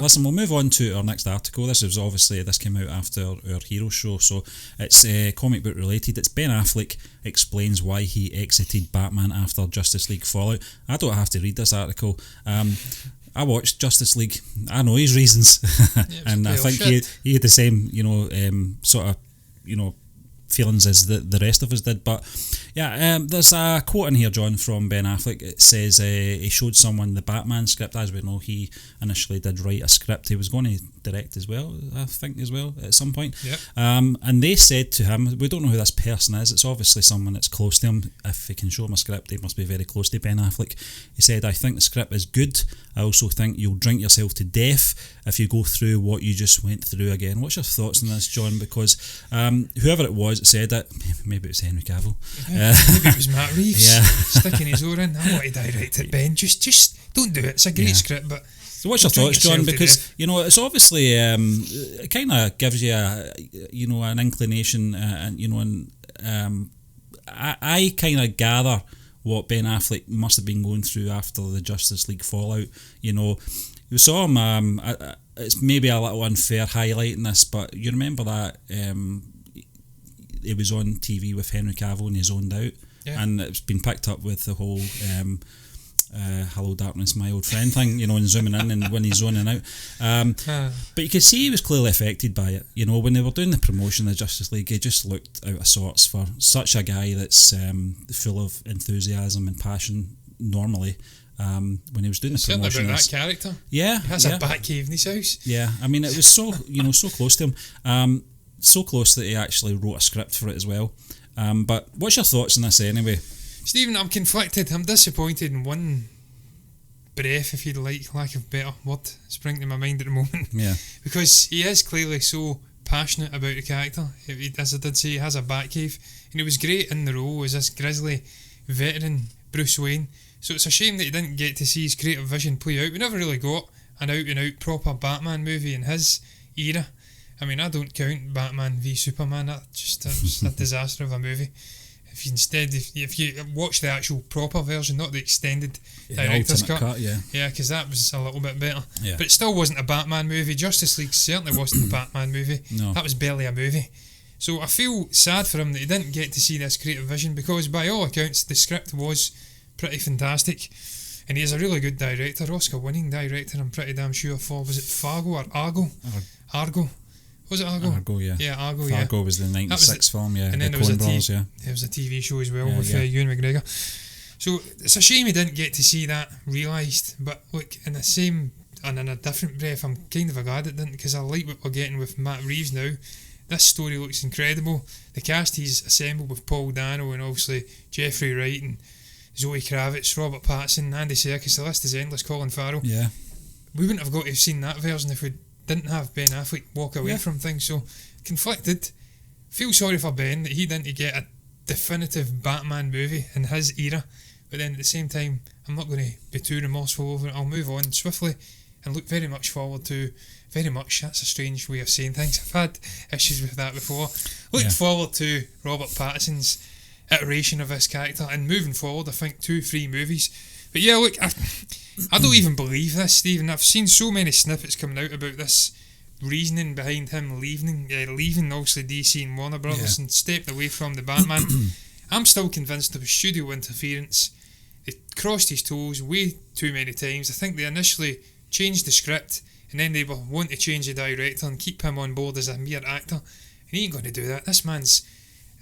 Listen, we'll move on to our next article. This came out after our hero show, so it's comic book related. It's Ben Affleck explains why he exited Batman after Justice League Fallout. I don't have to read this article. I watched Justice League. I know his reasons, and I think he had the same, sort of, feelings as the rest of us did. But yeah, there's a quote in here, John, from Ben Affleck. It says he showed someone the Batman script. As we know, he initially did write a script. He was going to direct as well, I think, at some point. Yep. And they said to him, we don't know who this person is. It's obviously someone that's close to him. If he can show him a script, he must be very close to Ben Affleck. He said, I think the script is good. I also think you'll drink yourself to death if you go through what you just went through again. What's your thoughts on this, John? Because whoever it was that said it, maybe it was Henry Cavill. Maybe it was Matt Reeves. Yeah. Sticking his oar in. I want to direct it, Ben. Just don't do it. It's a great script, but... So what's your thoughts, John? Because it's obviously it kind of gives you an inclination, I kind of gather what Ben Affleck must have been going through after the Justice League Fallout. You saw him. It's maybe a little unfair highlighting this, but you remember that he was on TV with Henry Cavill and he zoned out, and it's been picked up with the whole. Hello darkness, my old friend thing, and zooming in and when he's zoning out. But you could see he was clearly affected by it. When they were doing the promotion of the Justice League, he just looked out of sorts for such a guy that's full of enthusiasm and passion normally. When he was doing the promotion, about that character. Yeah, he has a bat cave in his house. Yeah, I mean, it was so so close to him, so close that he actually wrote a script for it as well. But what's your thoughts on this anyway? Stephen, I'm conflicted. I'm disappointed in one breath, if you'd like, lack of better word spring to my mind at the moment. Yeah. Because he is clearly so passionate about the character. As I did say, he has a Batcave, and he was great in the role as this grizzly veteran Bruce Wayne. So it's a shame that he didn't get to see his creative vision play out. We never really got an out-and-out proper Batman movie in his era. I mean, I don't count Batman v Superman. That was a disaster of a movie. If you watch the actual proper version, not the extended director's cut, because that was a little bit better. Yeah. But it still wasn't a Batman movie. Justice League certainly wasn't a Batman movie. No. That was barely a movie. So I feel sad for him that he didn't get to see this creative vision, because by all accounts the script was pretty fantastic, and he is a really good director, Oscar-winning director. I'm pretty damn sure for, was it Fargo or Argo? Argo. Was it Argo? Argo, yeah. Yeah, Argo, Fargo was the 96 film, yeah. And then there was a TV show as well with Ewan McGregor. So it's a shame he didn't get to see that realised. But look, in a different breath, I'm kind of glad it didn't, because I like what we're getting with Matt Reeves now. This story looks incredible. The cast he's assembled with Paul Dano and obviously Jeffrey Wright and Zoe Kravitz, Robert Pattinson, Andy Serkis, the list is endless, Colin Farrell. Yeah. We wouldn't have got to have seen that version if we didn't have Ben Affleck walk away from things. So conflicted. Feel sorry for Ben that he didn't get a definitive Batman movie in his era, but then at the same time I'm not going to be too remorseful over it. I'll move on swiftly and look very much forward to that's a strange way of saying things. I've had issues with that before. Look forward to Robert Pattinson's iteration of this character, and moving forward I think 2-3 movies. But yeah, look, I don't even believe this, Stephen. I've seen so many snippets coming out about this reasoning behind him leaving obviously DC and Warner Brothers and stepped away from the Batman. I'm still convinced there was studio interference. They crossed his toes way too many times. I think they initially changed the script, and then they were wanting to change the director and keep him on board as a mere actor. And he ain't going to do that. This man's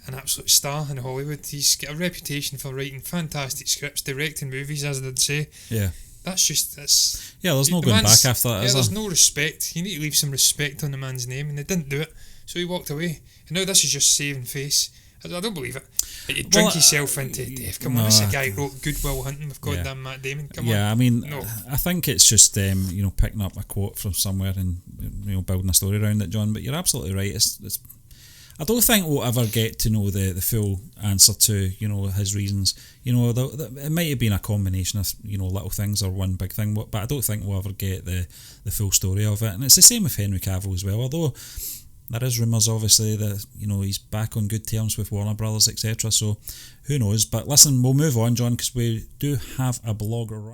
an absolute star in Hollywood. He's got a reputation for writing fantastic scripts, directing movies, as I did say. Yeah. There's no going back after that, is there? There's no respect. You need to leave some respect on the man's name, and they didn't do it. So he walked away. And now this is just saving face. I don't believe it. You drink yourself into death. Come on, this is a guy who wrote Good Will Hunting with goddamn Matt Damon. Come on. Yeah, I mean, I think it's just picking up a quote from somewhere and building a story around it, John. But you're absolutely right. It's I don't think we'll ever get to know the full answer to his reasons. It might have been a combination of little things or one big thing, but I don't think we'll ever get the full story of it. And it's the same with Henry Cavill as well. Although there is rumours, obviously, that he's back on good terms with Warner Brothers, etc. So who knows? But listen, we'll move on, John, because we do have a blogger.